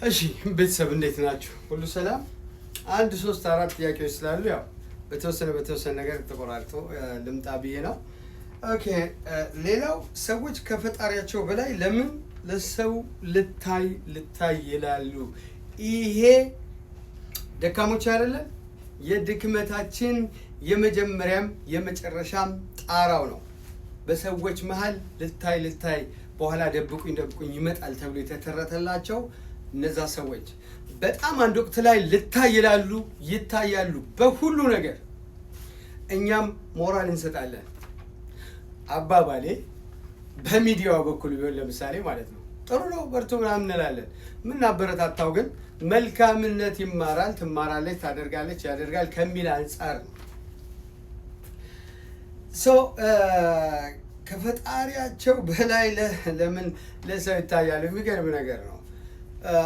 እሺ ቤተሰብ እንዴት ናችሁ? ሁሉ ሰላም? አንድ 3 4 ጥያቄዎች ስላሉ ያው በተወሰነ ነገር ተቆራርጦ ልምጣ ብዬ ነው። ኦኬ ሌላው ሰዎች ከፈጣሪያቸው በላይ ለምን ለሰው ልታይ ይላሉ? ይሄ ደካሞች አይደለም? የድክመታችን የመጀመሪያም የመጨረሻም ጣራው ነው። በሰዎች መሃል ልታይ በኋላ ደብቁኝ ይመጣል ተብሎ የተተረተላቸው እነዛ ሰዎች በጣም አንድ ወቅት ላይ ልታይ ይታያሉ በሁሉ ነገር። እኛም ሞራል እንሰጣለን። አባባሌ በሚዲያው በኩል ቢሆን ለምሳሌ ማለት ነው ጥሩ ነው በርቱ ምናምን እንላለን። ምናበረታታው ግን መልካምነት ይማራል፣ ትማራለች፣ ታደርጋለች፣ ያደርጋል ከሚል አንጻር ነው። ከፈጣሪያቸው በላይ ለምን ለሰው ይታያሉ? የሚገርም ነገር ነው።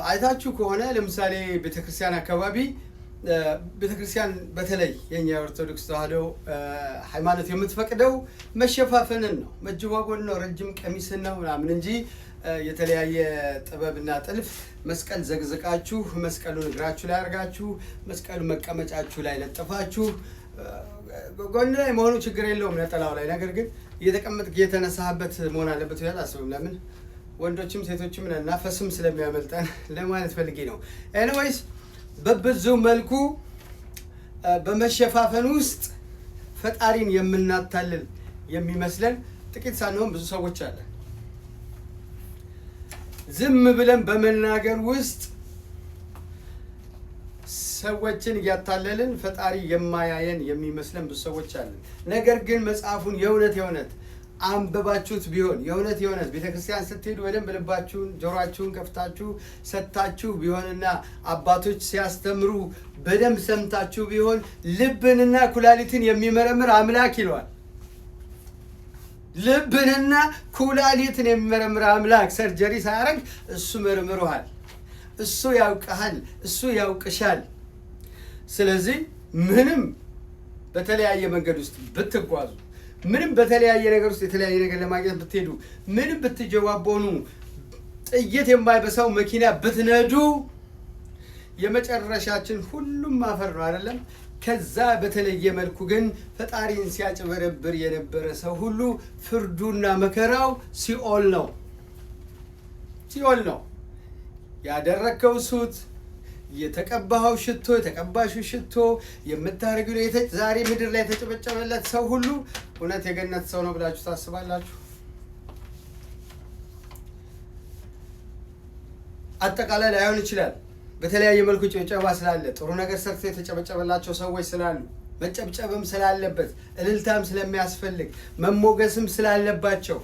አይታችሁ ከሆነ ለምሳሌ ቤተክርስቲያን አካባቢ ቤተክርስቲያን በተለይ የኛ ኦርቶዶክስ ተዋህዶ ሃይማኖት የምትፈቅደው መሸፋፈንን ነው፣ መጀባጎን ነው፣ ረጅም ቀሚስን ነው ምናምን እንጂ የተለያየ ጥበብና ጥልፍ መስቀል ዘግዝቃችሁ መስቀሉን እግራችሁ ላይ አድርጋችሁ መስቀሉ መቀመጫችሁ ላይ ለጥፋችሁ ጎን ላይ መሆኑ ችግር የለውም ነጠላው ላይ። ነገር ግን እየተቀመጥክ እየተነሳህበት መሆን አለበት ብዬ አላስብም። ለምን ወንዶችም ሴቶችም ነን ፈስም ስለሚያመልጠን ለማለት ፈልጌ ነው። ኤኒዌይስ በብዙ መልኩ በመሸፋፈን ውስጥ ፈጣሪን የምናታልል የሚመስለን ጥቂት ሳንሆን ብዙ ሰዎች አለን። ዝም ብለን በመናገር ውስጥ ሰዎችን እያታለልን ፈጣሪ የማያየን የሚመስለን ብዙ ሰዎች አለን። ነገር ግን መጽሐፉን የእውነት አንብባችሁት ቢሆን የእውነት ቤተክርስቲያን ስትሄዱ በደንብ ልባችሁን ጆሮአችሁን ከፍታችሁ ሰጥታችሁ ቢሆንና አባቶች ሲያስተምሩ በደንብ ሰምታችሁ ቢሆን ልብንና ኩላሊትን የሚመረምር አምላክ ይለዋል። ልብንና ኩላሊትን የሚመረምር አምላክ ሰርጀሪ ሳያደርግ እሱ መርምሮሃል፣ እሱ ያውቅሃል፣ እሱ ያውቅሻል። ስለዚህ ምንም በተለያየ መንገድ ውስጥ ብትጓዙ፣ ምንም በተለያየ ነገር ውስጥ የተለያየ ነገር ለማግኘት ብትሄዱ፣ ምንም ብትጀባቦኑ፣ ጥይት የማይበሳው መኪና ብትነዱ የመጨረሻችን ሁሉም አፈር ነው አይደለም? ከዛ በተለየ መልኩ ግን ፈጣሪን ሲያጭበረብር የነበረ ሰው ሁሉ ፍርዱና መከራው ሲኦል ነው። ያደረከው ሱት፣ የተቀባኸው ሽቶ፣ የተቀባሽው ሽቶ፣ የምታደርጊው ዛሬ ምድር ላይ የተጨበጨበለት ሰው ሁሉ እውነት የገነት ሰው ነው ብላችሁ ታስባላችሁ? አጠቃላይ ላይሆን ይችላል። በተለያየ መልኩ ጭብጨባ ስላለ፣ ጥሩ ነገር ሰርተው የተጨበጨበላቸው ሰዎች ስላሉ፣ መጨብጨብም ስላለበት፣ እልልታም ስለሚያስፈልግ፣ መሞገስም ስላለባቸው፣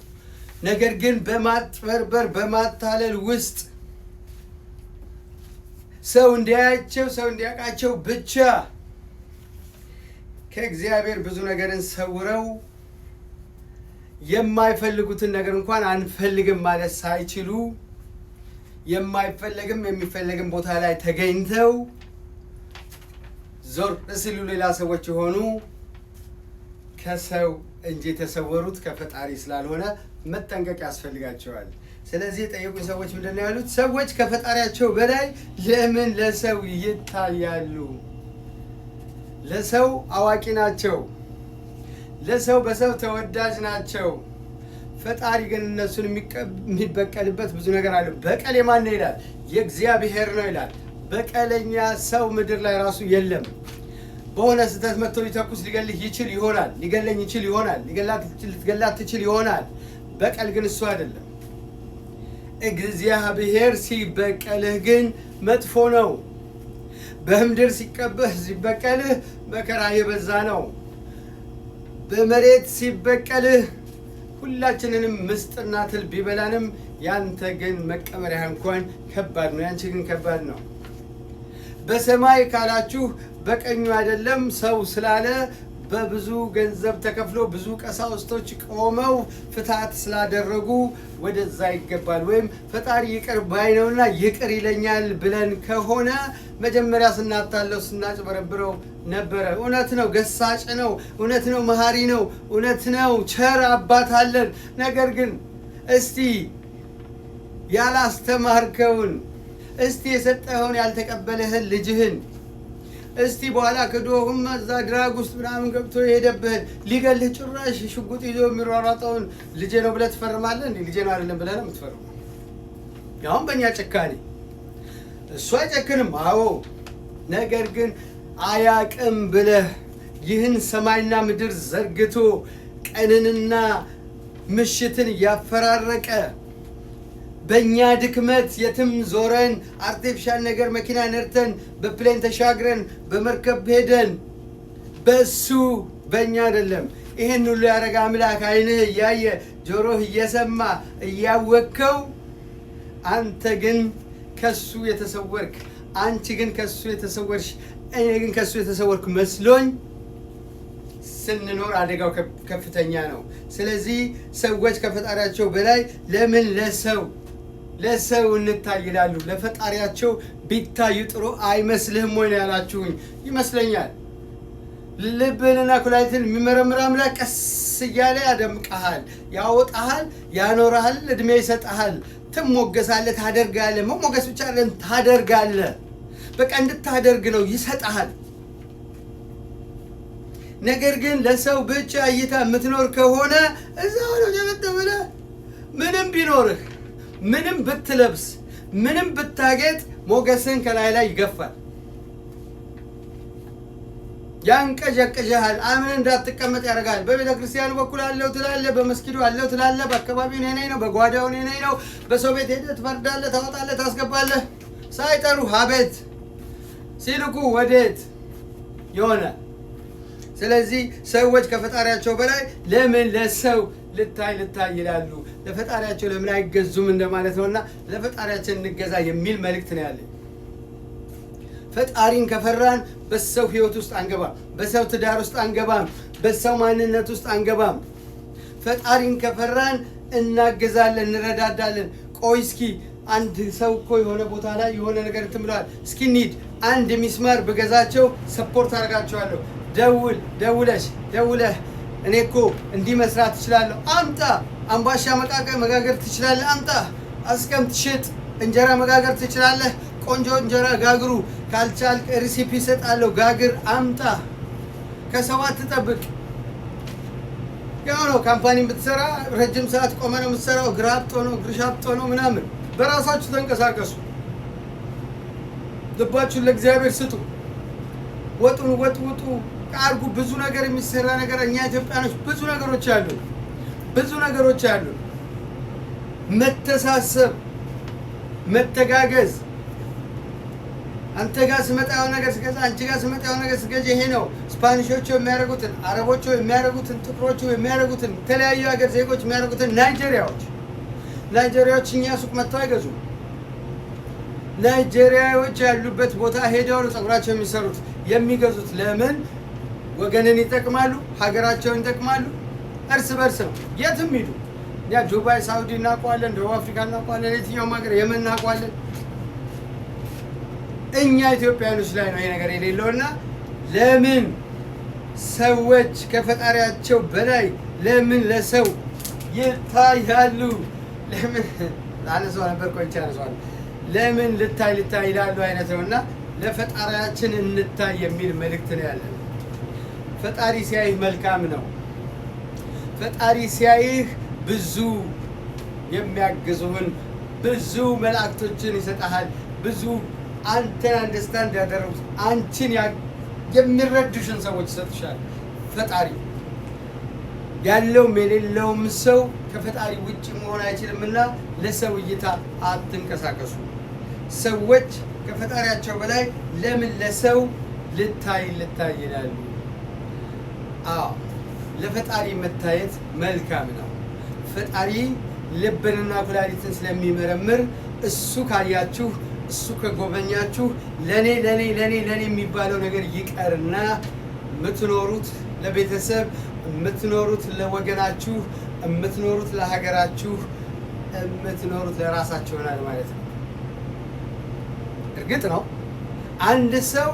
ነገር ግን በማጥበርበር በማታለል ውስጥ ሰው እንዲያያቸው ሰው እንዲያውቃቸው ብቻ ከእግዚአብሔር ብዙ ነገርን ሰውረው የማይፈልጉትን ነገር እንኳን አንፈልግም ማለት ሳይችሉ የማይፈለግም የሚፈለግም ቦታ ላይ ተገኝተው ዞር ሲሉ ሌላ ሰዎች የሆኑ ከሰው እንጂ የተሰወሩት ከፈጣሪ ስላልሆነ መጠንቀቅ ያስፈልጋቸዋል። ስለዚህ የጠየቁኝ ሰዎች ምንድን ነው ያሉት? ሰዎች ከፈጣሪያቸው በላይ ለምን ለሰው ይታያሉ? ለሰው አዋቂ ናቸው፣ ለሰው በሰው ተወዳጅ ናቸው። ፈጣሪ ግን እነሱን የሚበቀልበት ብዙ ነገር አለ። በቀል የማን ነው ይላል? የእግዚአብሔር ነው ይላል። በቀለኛ ሰው ምድር ላይ ራሱ የለም። በሆነ ስህተት መጥቶ ሊተኩስ ሊገልህ ይችል ይሆናል፣ ሊገለኝ ይችል ይሆናል፣ ልትገላት ትችል ይሆናል። በቀል ግን እሱ አይደለም። እግዚአብሔር ሲበቀልህ ግን መጥፎ ነው። በምድር ሲበቀልህ መከራ የበዛ ነው። በመሬት ሲበቀልህ ሁላችንንም ምስጥና ትል ቢበላንም ያንተ ግን መቀበሪያ እንኳን ከባድ ነው፣ ያንቺ ግን ከባድ ነው። በሰማይ ካላችሁ በቀኙ አይደለም ሰው ስላለ በብዙ ገንዘብ ተከፍሎ ብዙ ቀሳውስቶች ቆመው ፍትሐት ስላደረጉ ወደዛ ይገባል። ወይም ፈጣሪ ይቅር ባይ ነውና ይቅር ይለኛል ብለን ከሆነ መጀመሪያ ስናታለው ስናጭበረብረው ነበረ። እውነት ነው፣ ገሳጭ ነው። እውነት ነው፣ መሐሪ ነው። እውነት ነው፣ ቸር አባት አለን። ነገር ግን እስቲ ያላስተማርከውን እስቲ የሰጠኸውን ያልተቀበለህን ልጅህን እስቲ በኋላ ከዶህም እዛ ድራግ ውስጥ ምናምን ገብቶ የሄደብህን ሊገልህ ጭራሽ ሽጉጥ ይዞ የሚሯሯጠውን ልጄ ነው ብለህ ትፈርማለህ እንዴ? ልጄ ነው አይደለም ብለህ ነው የምትፈርመው። ያውም በእኛ ጭካኔ። እሱ አይጨክንም፣ አዎ። ነገር ግን አያቅም ብለህ ይህን ሰማይና ምድር ዘርግቶ ቀንንና ምሽትን ያፈራረቀ በእኛ ድክመት የትም ዞረን አርቲፊሻል ነገር መኪና ነርተን በፕሌን ተሻግረን በመርከብ ሄደን በሱ በእኛ አይደለም። ይህን ሁሉ ያደረገ አምላክ ዓይንህ እያየ ጆሮህ እየሰማ እያወቅከው፣ አንተ ግን ከሱ የተሰወርክ፣ አንቺ ግን ከሱ የተሰወርሽ፣ እኔ ግን ከሱ የተሰወርኩ መስሎኝ ስንኖር አደጋው ከፍተኛ ነው። ስለዚህ ሰዎች ከፈጣሪያቸው በላይ ለምን ለሰው እንታይላሉ? ለፈጣሪያቸው ቢታዩ ጥሩ አይመስልህም ወይ ነው ያላችሁኝ? ይመስለኛል። ልብንና ኩላሊትን የሚመረምር አምላክ ቀስ እያለ ያደምቀሃል፣ ያወጣሃል፣ ያኖርሃል፣ እድሜ ይሰጥሃል፣ ትሞገሳለህ፣ ታደርጋለህ። መሞገስ ብቻ አይደለም ታደርጋለህ። በቃ እንድታደርግ ነው፣ ይሰጥሃል። ነገር ግን ለሰው ብቻ እይታ የምትኖር ከሆነ እዛው ነው ጀበደበለ። ምንም ቢኖርህ፣ ምንም ብትለብስ፣ ምንም ብታጌጥ ሞገስን ከላይ ላይ ይገፋል፣ ያንቀዠቅዥሃል፣ አምን እንዳትቀመጥ ያደርጋል። በቤተ ክርስቲያኑ በኩል አለው ትላለህ፣ በመስጊዱ አለው ትላለህ፣ በአካባቢው እኔ ነኝ ነው፣ በጓዳው እኔ ነኝ ነው። በሰው ቤት ሄደህ ትፈርዳለህ፣ ታወጣለህ፣ ታስገባለህ። ሳይጠሩ አቤት ሲልኩ ወዴት ይሆናል? ስለዚህ ሰዎች ከፈጣሪያቸው በላይ ለምን ለሰው ልታይ ይላሉ? ለፈጣሪያቸው ለምን አይገዙም እንደማለት ነውና ለፈጣሪያችን እንገዛ የሚል መልእክት ነው ያለኝ። ፈጣሪን ከፈራን በሰው ህይወት ውስጥ አንገባም፣ በሰው ትዳር ውስጥ አንገባም፣ በሰው ማንነት ውስጥ አንገባም። ፈጣሪን ከፈራን እናገዛለን፣ እንረዳዳለን። ቆይ እስኪ አንድ ሰው እኮ የሆነ ቦታ ላይ የሆነ ነገር እንትን ብለዋል፣ እስኪ እንሂድ፣ አንድ ሚስማር ብገዛቸው ሰፖርት አደርጋቸዋለሁ። ደውለህ እኔ እኮ እንዲህ መስራት ትችላለሁ፣ አምጣ። አምባሻ መጋገር ትችላለህ፣ አምጣ። አስቀምጥ፣ ሽጥ። እንጀራ መጋገር ትችላለህ፣ ቆንጆ እንጀራ ጋግሩ። ካልቻልክ ሪሲፒ እሰጣለሁ፣ ጋግር፣ አምጣ። ከሰው አትጠብቅ። ያው ነው ካምፓኒ ብትሰራ ረጅም ሰዓት ቆመ ነው የምትሰራው። እግር አብጦ ነው፣ እግርሽ አብጦ ነው ምናምን። በራሳችሁ ተንቀሳቀሱ። ልባችሁን ለእግዚአብሔር ስጡ። ወጡ አርጉ። ብዙ ነገር የሚሰራ ነገር እኛ ኢትዮጵያኖች ብዙ ነገሮች አሉ። መተሳሰብ፣ መተጋገዝ። አንተ ጋር ስመጣ የሆነ ነገር ስገዛ፣ አንቺ ጋር ስመጣ የሆነ ነገር ስገዛ፣ ይሄ ነው ስፓኒሾቹ የሚያደርጉትን፣ አረቦቹ የሚያደርጉትን፣ ጥቁሮቹ የሚያደርጉትን፣ የተለያዩ ሀገር ዜጎች የሚያደርጉትን። ናይጄሪያዎች እኛ ሱቅ መጥተው አይገዙም። ናይጄሪያዎች ያሉበት ቦታ ሄደው ነው ፀጉራቸው የሚሰሩት የሚገዙት። ለምን? ወገንን ይጠቅማሉ፣ ሀገራቸውን ይጠቅማሉ። እርስ በርስ ነው የትም ሂዱ። እኛ ዱባይ፣ ሳውዲ እናውቀዋለን፣ ደቡብ አፍሪካ እናውቀዋለን፣ የትኛውም ሀገር የመን እናውቀዋለን። እኛ ኢትዮጵያኖች ላይ ነው ይሄ ነገር የሌለውና ለምን ሰዎች ከፈጣሪያቸው በላይ ለምን ለሰው ይታያሉ? ለምን ላነሳው ነበር ቆይቼ አነሳዋለሁ። ለምን ልታይ ይላሉ አይነት ነውና ለፈጣሪያችን እንታይ የሚል መልእክት ነው ያለን። ፈጣሪ ሲያይህ መልካም ነው። ፈጣሪ ሲያይህ ብዙ የሚያግዙህን ብዙ መላእክቶችን ይሰጣሃል። ብዙ አንተን አንደርስታንድ ያደረጉት አንቺን የሚረዱሽን ሰዎች ይሰጥሻል። ፈጣሪ ያለውም የሌለውም ሰው ከፈጣሪ ውጭ መሆን አይችልምና ለሰው እይታ አትንቀሳቀሱ። ሰዎች ከፈጣሪያቸው በላይ ለምን ለሰው ልታይ ይላሉ? አዎ ለፈጣሪ መታየት መልካም ነው። ፈጣሪ ልብንና ኩላሊትን ስለሚመረምር እሱ ካያችሁ፣ እሱ ከጎበኛችሁ ለኔ የሚባለው ነገር ይቀርና የምትኖሩት ለቤተሰብ፣ የምትኖሩት ለወገናችሁ፣ የምትኖሩት ለሀገራችሁ፣ የምትኖሩት ለራሳችሁ ይሆናል ማለት ነው። እርግጥ ነው አንድ ሰው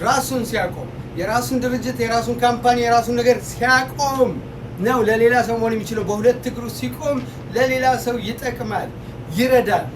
ራሱን ሲያቆም፣ የራሱን ድርጅት፣ የራሱን ካምፓኒ፣ የራሱን ነገር ሲያቆም ነው ለሌላ ሰው መሆን የሚችለው። በሁለት እግሩ ሲቆም ለሌላ ሰው ይጠቅማል፣ ይረዳል።